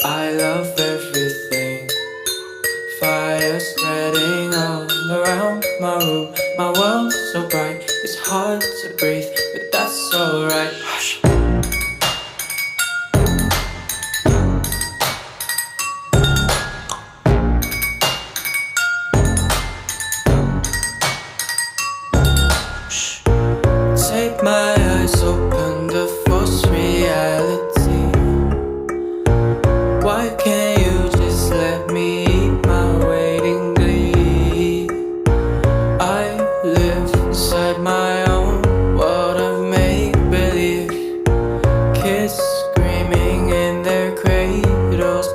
I love everything. Fire spreading all around my room. My world's so bright, it's hard to breathe, but that's alright. Hush. Shh. Take my eyes open to force reality. Why can't you just let me eat my weight in glee? I live inside my own world of make-believe. Kids screaming in their cradles.